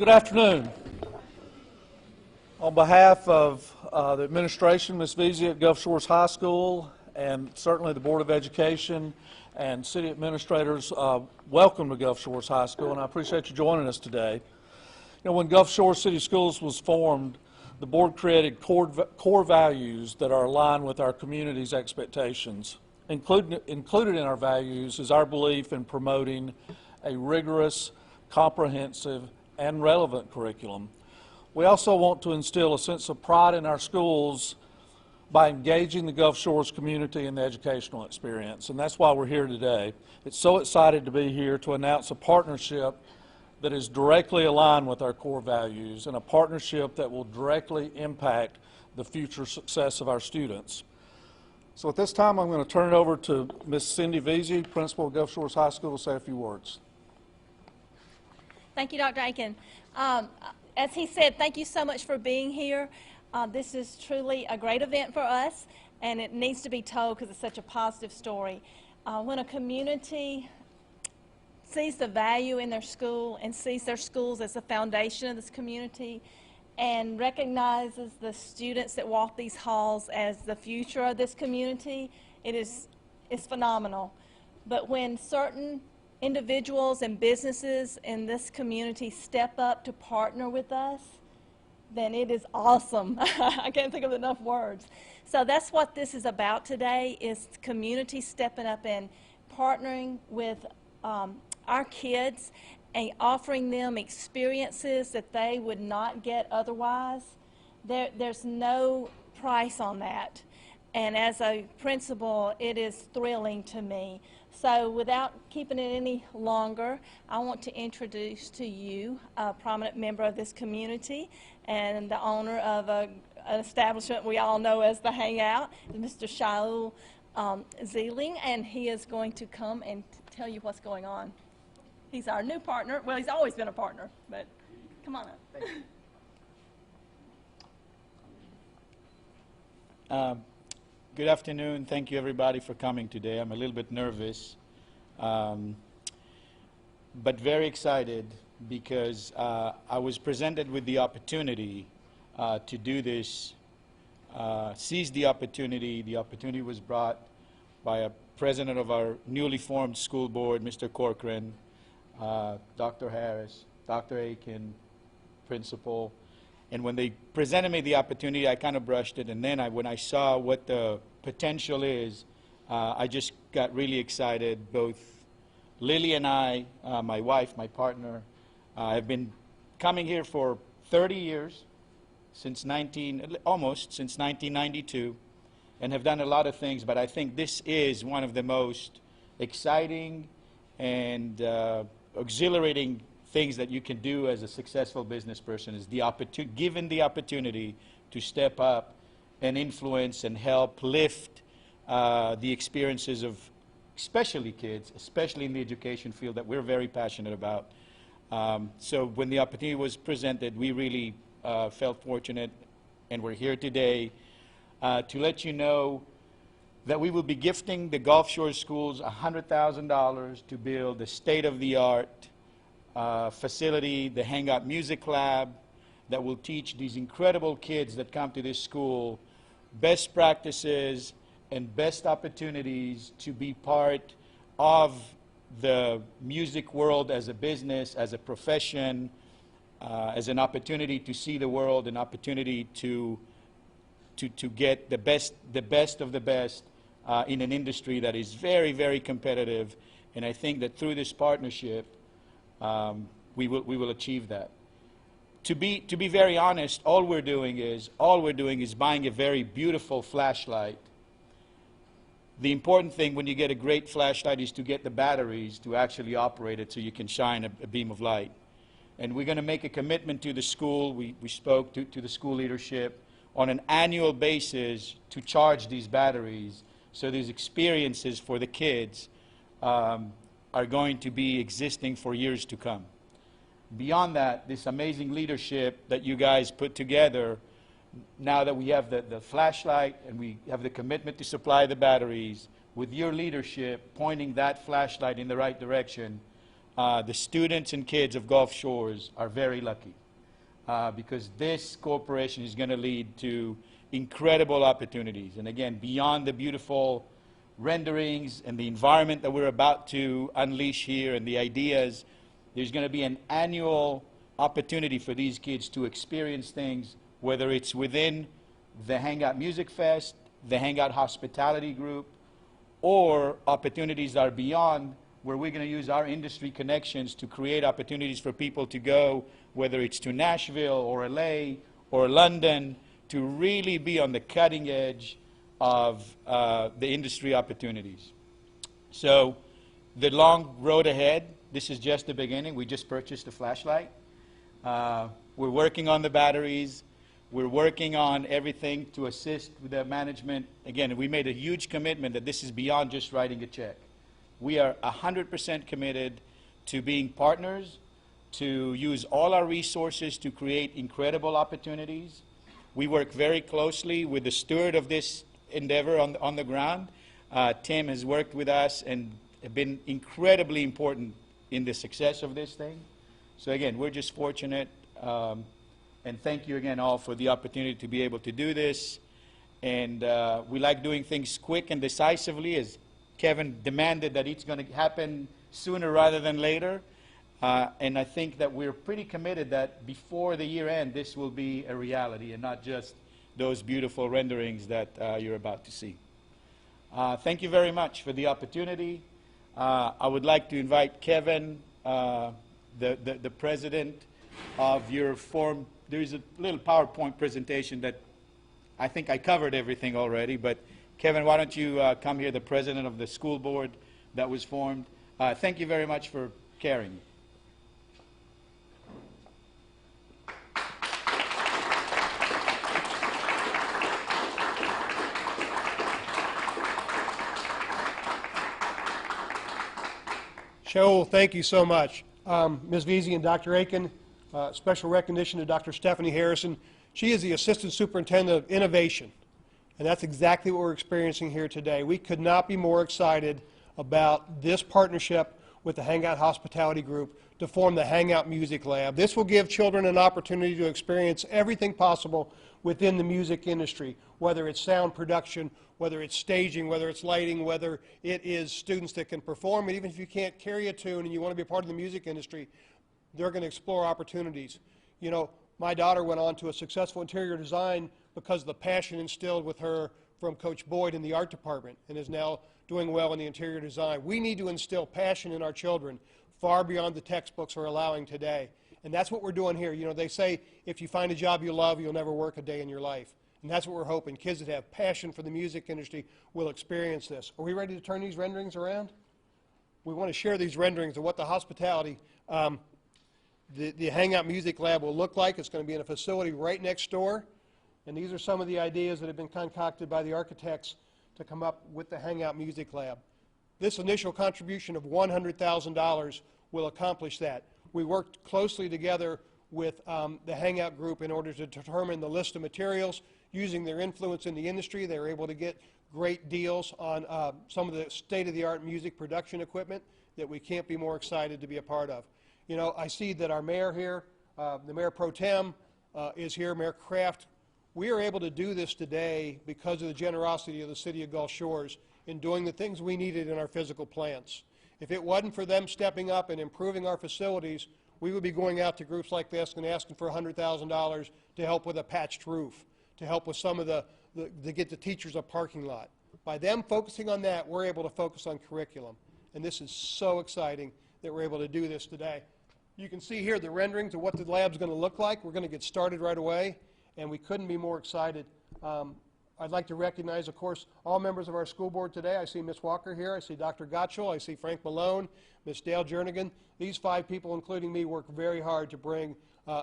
Good afternoon. On behalf of the administration, Ms. Veazey at Gulf Shores High School, and certainly the Board of Education and city administrators, welcome to Gulf Shores High School, and I appreciate you joining us today. You know, when Gulf Shores City Schools was formed, the board created core values that are aligned with our community's expectations. Included in our values is our belief in promoting a rigorous, comprehensive, and relevant curriculum. We also want to instill a sense of pride in our schools by engaging the Gulf Shores community in the educational experience, and that's why we're here today. It's so excited to be here to announce a partnership that is directly aligned with our core values and a partnership that will directly impact the future success of our students. So at this time, I'm going to turn it over to Ms. Cindy Veazey, Principal of Gulf Shores High School, to say a few words. Thank you, Dr. Aiken. As he said, thank you so much for being here. This is truly a great event for us, and it needs to be told because it's such a positive story. When a community sees the value in their school and sees their schools as the foundation of this community and recognizes the students that walk these halls as the future of this community, it's phenomenal. But when certain individuals and businesses in this community step up to partner with us, then it is awesome. I can't think of enough words. So that's what this is about today, is community stepping up and partnering with our kids and offering them experiences that they would not get otherwise. There's no price on that. And as a principal, it is thrilling to me. So without keeping it any longer, I want to introduce to you a prominent member of this community and the owner of an establishment we all know as the Hangout, Mr. Shaul Zeeling, and he is going to come and tell you what's going on. He's our new partner. Well, he's always been a partner, but come on up. Thank you. Good afternoon. Thank you, everybody, for coming today. I'm a little bit nervous, but very excited because I was presented with the opportunity to do this, seize the opportunity. The opportunity was brought by a president of our newly formed school board, Mr. Corcoran, Dr. Harris, Dr. Aiken, principal. And when they presented me the opportunity, I kind of brushed it. And then when I saw what the potential is, I just got really excited. Both Lily and I, my wife, my partner, have been coming here for 30 years, almost since 1992, and have done a lot of things. But I think this is one of the most exciting and exhilarating things that you can do as a successful business person, is given the opportunity to step up and influence and help lift the experiences of especially kids, especially in the education field that we're very passionate about. So when the opportunity was presented, we really felt fortunate, and we're here today to let you know that we will be gifting the Gulf Shores schools $100,000 to build a state-of-the-art facility, the Hangout Music Lab, that will teach these incredible kids that come to this school best practices and best opportunities to be part of the music world as a business, as a profession, as an opportunity to see the world, an opportunity to get the best of the best in an industry that is very, very competitive. And I think that through this partnership, we will achieve that. To be very honest, all we're doing is buying a very beautiful flashlight. The important thing when you get a great flashlight is to get the batteries to actually operate it so you can shine a beam of light. And we're going to make a commitment to the school. We spoke to the school leadership on an annual basis to charge these batteries, so these experiences for the kids are going to be existing for years to come. Beyond that, this amazing leadership that you guys put together, now that we have the flashlight and we have the commitment to supply the batteries, with your leadership pointing that flashlight in the right direction, the students and kids of Gulf Shores are very lucky because this cooperation is going to lead to incredible opportunities. And again, beyond the beautiful renderings and the environment that we're about to unleash here and the ideas, there's going to be an annual opportunity for these kids to experience things, whether it's within the Hangout Music Fest, the Hangout Hospitality Group, or opportunities that are beyond, where we're going to use our industry connections to create opportunities for people to go, whether it's to Nashville or LA or London, to really be on the cutting edge of the industry opportunities. So the long road ahead, this is just the beginning. We just purchased a flashlight. We're working on the batteries. We're working on everything to assist with the management. Again, we made a huge commitment that this is beyond just writing a check. We are 100% committed to being partners, to use all our resources to create incredible opportunities. We work very closely with the steward of this endeavor on the ground. Tim has worked with us and been incredibly important in the success of this thing. So again, we're just fortunate. And thank you again all for the opportunity to be able to do this. And we like doing things quick and decisively, as Kevin demanded that it's going to happen sooner rather than later. And I think that we're pretty committed that before the year end, this will be a reality and not just those beautiful renderings that you're about to see. Thank you very much for the opportunity. I would like to invite Kevin, the president of your forum. There's a little PowerPoint presentation that I think I covered everything already, but Kevin, why don't you come here, the president of the school board that was formed. Thank you very much for caring. Shaul, thank you so much. Ms. Veazey and Dr. Aiken, special recognition to Dr. Stephanie Harrison. She is the Assistant Superintendent of Innovation, and that's exactly what we're experiencing here today. We could not be more excited about this partnership with the Hangout Hospitality Group to form the Hangout Music Lab. This will give children an opportunity to experience everything possible within the music industry, whether it's sound production, whether it's staging, whether it's lighting, whether it is students that can perform, and even if you can't carry a tune and you want to be a part of the music industry, they're going to explore opportunities. You know, my daughter went on to a successful interior design because of the passion instilled with her from Coach Boyd in the art department, and is now doing well in the interior design. We need to instill passion in our children far beyond the textbooks are allowing today. And that's what we're doing here. You know, they say if you find a job you love, you'll never work a day in your life. And that's what we're hoping. Kids that have passion for the music industry will experience this. Are we ready to turn these renderings around? We want to share these renderings of what the hospitality, the Hangout Music Lab will look like. It's going to be in a facility right next door. And these are some of the ideas that have been concocted by the architects to come up with the Hangout Music Lab. This initial contribution of $100,000 will accomplish that. We worked closely together with the Hangout Group in order to determine the list of materials. Using their influence in the industry, they were able to get great deals on some of the state-of-the-art music production equipment that we can't be more excited to be a part of. You know, I see that our mayor here, the Mayor Pro Tem is here, Mayor Kraft. We are able to do this today because of the generosity of the City of Gulf Shores in doing the things we needed in our physical plants. If it wasn't for them stepping up and improving our facilities, we would be going out to groups like this and asking for $100,000 to help with a patched roof, to help with some of to get the teachers a parking lot. By them focusing on that, we're able to focus on curriculum. And this is so exciting that we're able to do this today. You can see here the renderings of what the lab's going to look like. We're going to get started right away, and we couldn't be more excited. I'd like to recognize, of course, all members of our school board today. I see Ms. Walker here. I see Dr. Gottschall. I see Frank Malone, Ms. Dale Jernigan. These 5 people, including me, work very hard to bring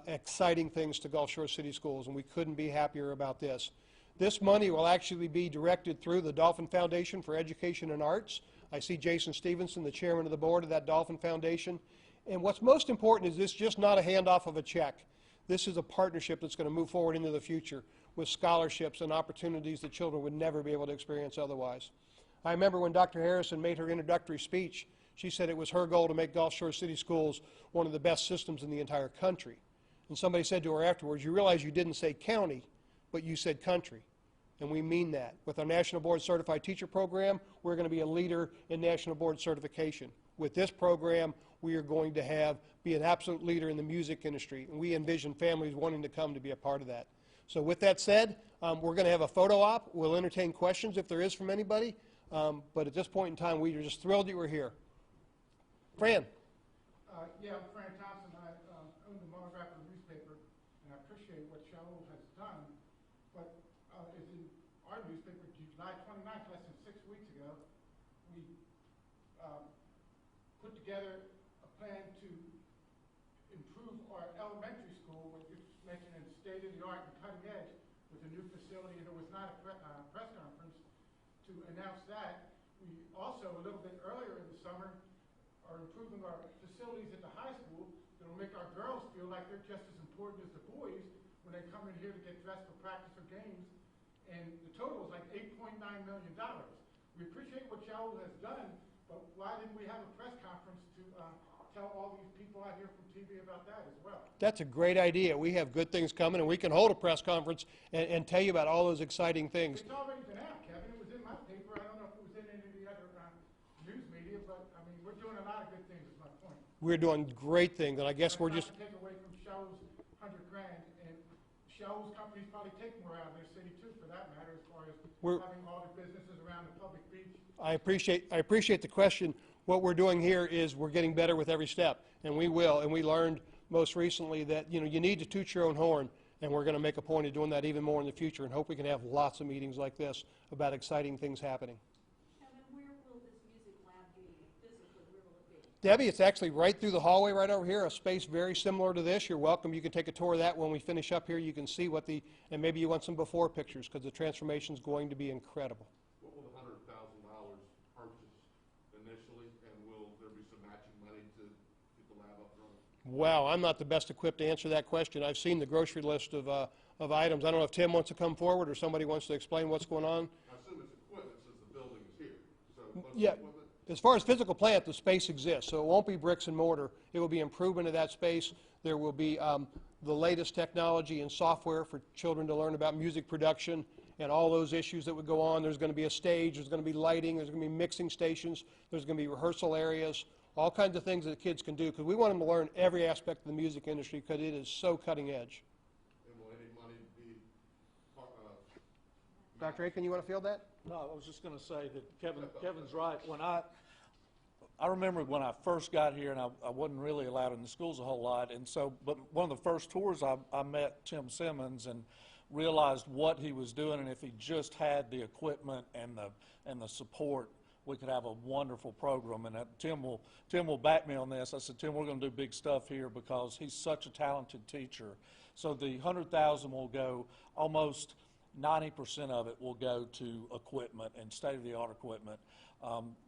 exciting things to Gulf Shores City Schools, and we couldn't be happier about this. This money will actually be directed through the Dolphin Foundation for Education and Arts. I see Jason Stevenson, the chairman of the board of that Dolphin Foundation. And what's most important is this just not a handoff of a check. This is a partnership that's going to move forward into the future with scholarships and opportunities that children would never be able to experience otherwise. I remember when Dr. Harrison made her introductory speech, She said it was her goal to make Gulf Shores City Schools one of the best systems in the entire country. And somebody said to her afterwards, you realize you didn't say county, but you said country. And we mean that. With our National Board Certified Teacher Program, we're going to be a leader in National Board Certification. With this program, we are going to be an absolute leader in the music industry, and we envision families wanting to come to be a part of that. So with that said, we're going to have a photo op. We'll entertain questions if there is from anybody, but at this point in time, we are just thrilled that you're here. Fran. Yeah, I'm Fran Thompson. I own the Monograph of the newspaper, and I appreciate what Shaul has done, but is in our newspaper, July 29th, less than 6 weeks ago, we put together a plan to improve our elementary school, which is mentioned in state-of-the-art and cutting edge, with a new facility, and there was not a press conference to announce that. We also, a little bit earlier in the summer, are improving our facilities at the high school that will make our girls feel like they're just as important as the boys when they come in here to get dressed for practice or games. And the total is like $8.9 million. We appreciate what Shaul has done, but why didn't we have a press conference to tell all these people out here from TV about that as well? That's a great idea. We have good things coming, and we can hold a press conference and tell you about all those exciting things. It's already been out, Kevin. It was in my paper. I don't know if it was in any of the other news media, but I mean, we're doing a lot of good things, is my point. We're doing great things, and I guess we're just... Not to take away from Shaul's $100 grand, and Shaul's companies probably take more out of their city too, for that matter, as far as having all the businesses around the public beach. I appreciate the question. What we're doing here is we're getting better with every step, and we will. And we learned most recently that you need to toot your own horn, and we're going to make a point of doing that even more in the future, and hope we can have lots of meetings like this about exciting things happening. Kevin, where will this music lab be physically? Where will it be? Debbie, it's actually right through the hallway right over here, a space very similar to this. You're welcome. You can take a tour of that when we finish up here. You can see what and maybe you want some before pictures, because the transformation is going to be incredible. What will the $100,000 purchase initially, and will there be some matching money to get the lab up and running? Wow, I'm not the best equipped to answer that question. I've seen the grocery list of items. I don't know if Tim wants to come forward or somebody wants to explain what's going on. I assume it's equipment since the building is here. So what's Yeah. the equipment? As far as physical plant, the space exists, so it won't be bricks and mortar. It will be improvement of that space. There will be the latest technology and software for children to learn about music production and all those issues that would go on. There's going to be a stage, there's going to be lighting, there's going to be mixing stations, there's going to be rehearsal areas, all kinds of things that the kids can do, because we want them to learn every aspect of the music industry, because it is so cutting edge. And will any money be Dr. Aiken, you want to field that? No, I was just going to say that Kevin's right. When I remember when I first got here, and I wasn't really allowed in the schools a whole lot, and so, but one of the first tours I met Tim Simmons and realized what he was doing, and if he just had the equipment and the support, we could have a wonderful program. And Tim will back me on this. I said, Tim, we're going to do big stuff here because he's such a talented teacher. So the $100,000 will go almost 90% of it will go to equipment and state-of-the-art equipment.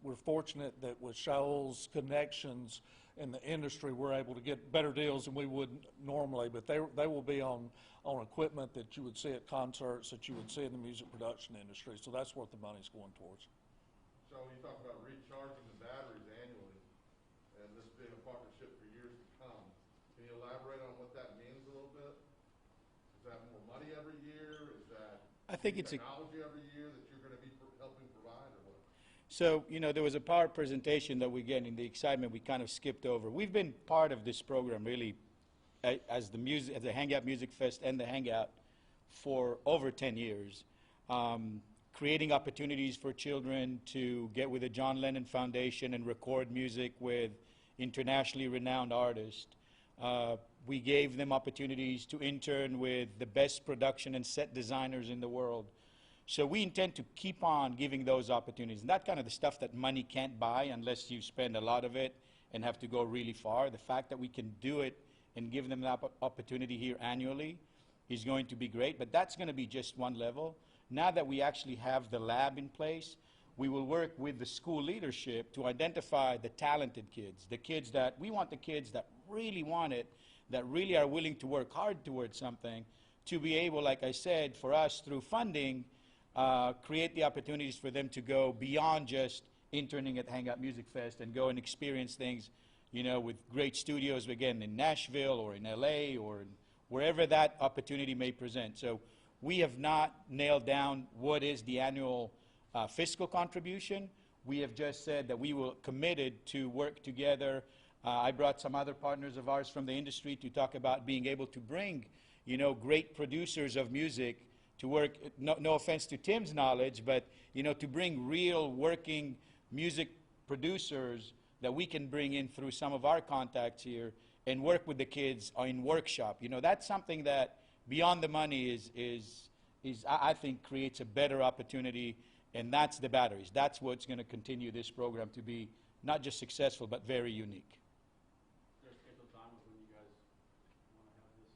We're fortunate that with Shaul's connections in the industry, we're able to get better deals than we would normally, but they will be on equipment that you would see at concerts, that you would see in the music production industry. So that's what the money's going towards. So you talk about recharging the batteries annually, and this being a partnership for years to come. Can you elaborate on what that means a little bit? Is that more money every year? Is that I think it's technology every year that you're going to be helping provide, or what? So, there was a power presentation that we get in the excitement we kind of skipped over. We've been part of this program really as the Hangout Music Fest and the Hangout for over 10 years, creating opportunities for children to get with the John Lennon Foundation and record music with internationally renowned artists. We gave them opportunities to intern with the best production and set designers in the world. So we intend to keep on giving those opportunities. And that kind of the stuff that money can't buy unless you spend a lot of it and have to go really far. The fact that we can do it and give them that opportunity here annually is going to be great. But that's going to be just one level. Now that we actually have the lab in place, we will work with the school leadership to identify the talented kids, the kids that, we want the kids that really want it, that really are willing to work hard towards something, to be able, like I said, for us through funding, create the opportunities for them to go beyond just interning at Hangout Music Fest and go and experience things, you know, with great studios, again, in Nashville or in LA or in wherever that opportunity may present. So we have not nailed down what is the annual fiscal contribution. We have just said that we will committed to work together. I brought some other partners of ours from the industry to talk about being able to bring, you know, great producers of music to work, no offense to Tim's knowledge, but, you know, to bring real working music producers that we can bring in through some of our contacts here and work with the kids in workshop. You know, that's something that beyond the money I think creates a better opportunity, and that's the batteries. That's what's going to continue this program to be not just successful, but very unique. Is there a scheduled time of when you guys want to have this?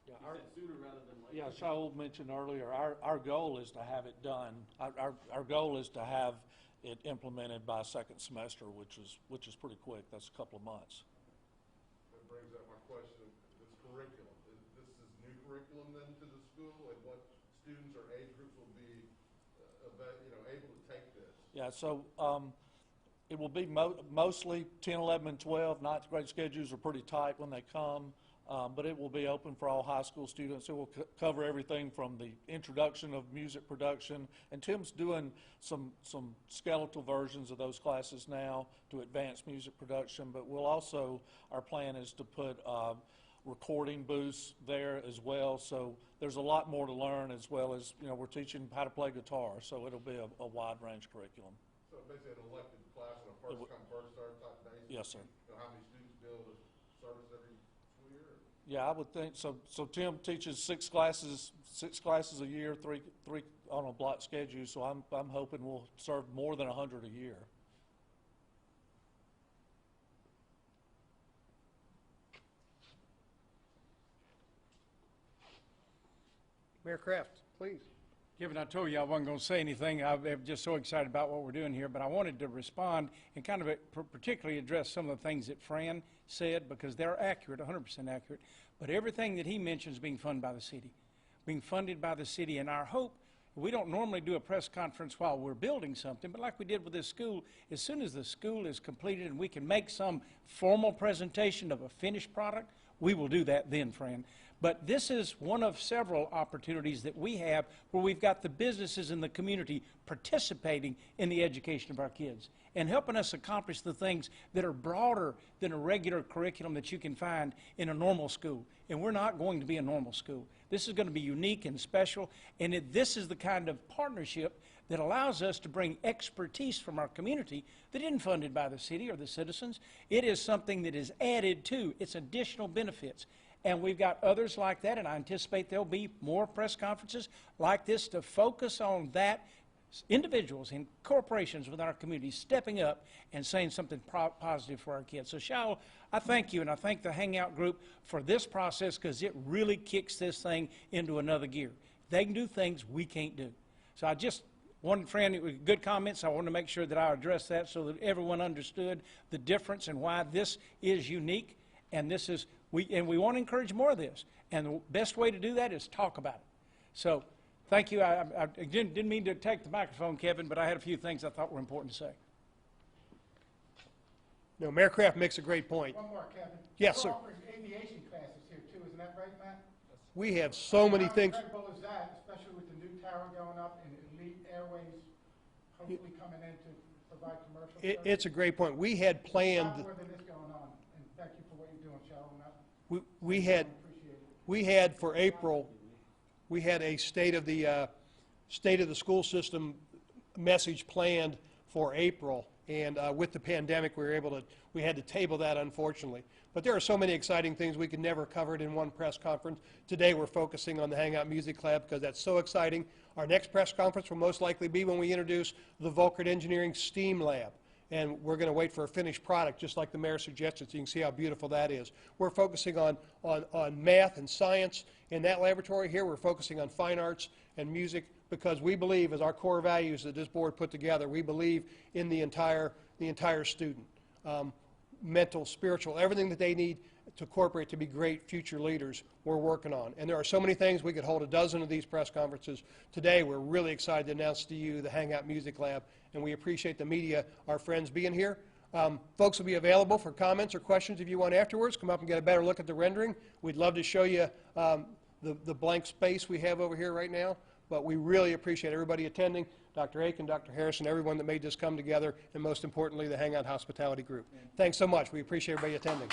Yeah, You said sooner rather than later. Yeah, Shaul mentioned earlier, our goal is to have it done. Our goal is to have it implemented by second semester, which is pretty quick. That's a couple of months. That brings up my question, this curriculum. This is new curriculum then to the school, and what students or age groups will be, able to take this? Yeah, so it will be mostly 10, 11, and 12. Ninth grade schedules are pretty tight when they come, but it will be open for all high school students. It will cover everything from the introduction of music production, and Tim's doing some skeletal versions of those classes now to advance music production, but we'll also, our plan is to put recording booths there as well, so there's a lot more to learn, as well as, you know, we're teaching how to play guitar, so it'll be a wide range curriculum. So basically an elected class on a first come, first served type basis? Yes, sir. You know, how many students be able to service every school year? Yeah, I would think so. So Tim teaches six classes a year, three on a block schedule, so I'm hoping we'll serve more than 100 a year. Mayor Kraft, please. Kevin, I told you I wasn't going to say anything. I'm just so excited about what we're doing here, but I wanted to respond and kind of particularly address some of the things that Fran said, because they're accurate, 100% accurate. But everything that he mentions being funded by the city, and our hope, we don't normally do a press conference while we're building something, but like we did with this school, as soon as the school is completed and we can make some formal presentation of a finished product, we will do that then, Fran. But this is one of several opportunities that we have where we've got the businesses in the community participating in the education of our kids and helping us accomplish the things that are broader than a regular curriculum that you can find in a normal school. And we're not going to be a normal school. This is going to be unique and special, and this is the kind of partnership that allows us to bring expertise from our community that isn't funded by the city or the citizens. It is something that is added to. It's additional benefits. And we've got others like that, and I anticipate there'll be more press conferences like this to focus on that, individuals and corporations within our community stepping up and saying something positive for our kids. So, Shaul, I thank you, and I thank the Hangout group for this process, because it really kicks this thing into another gear. They can do things we can't do. So I just wanted, Fran, good comments. I wanted to make sure that I addressed that so that everyone understood the difference and why this is unique, and this is, we want to encourage more of this. And the best way to do that is talk about it. So thank you. I didn't mean to take the microphone, Kevin, but I had a few things I thought were important to say. No, Mayor Kraft makes a great point. One more, Kevin. Yes, You're sir. offering aviation classes here too, isn't that right, Matt? We have so many things. How incredible is that, especially with the new tower going up and Elite Airways hopefully coming in to provide commercial service? It's a great point. We had planned, A lot more than this going on, and thank you for what you're doing, Cheryl. we Appreciate it. had for April, we had a state of the school system message planned for April, and with the pandemic, we had to table that, unfortunately. But there are so many exciting things we could never cover it in one press conference. Today we're focusing on the Hangout Music Lab because that's so exciting. Our next press conference will most likely be when we introduce the Vulcan Engineering STEAM Lab. And we're going to wait for a finished product, just like the mayor suggested, so you can see how beautiful that is. We're focusing on math and science in that laboratory. Here we're focusing on fine arts and music, because we believe, as our core values that this board put together, we believe in the entire student. Mental, spiritual, everything that they need to incorporate to be great future leaders we're working on. And there are so many things. We could hold a dozen of these press conferences. Today, we're really excited to announce to you the Hangout Music Lab, and we appreciate the media, our friends, being here. Folks will be available for comments or questions if you want afterwards. Come up and get a better look at the rendering. We'd love to show you the blank space we have over here right now, but we really appreciate everybody attending, Dr. Aiken, Dr. Harrison, everyone that made this come together, and most importantly, the Hangout Hospitality Group. Thanks so much. We appreciate everybody attending.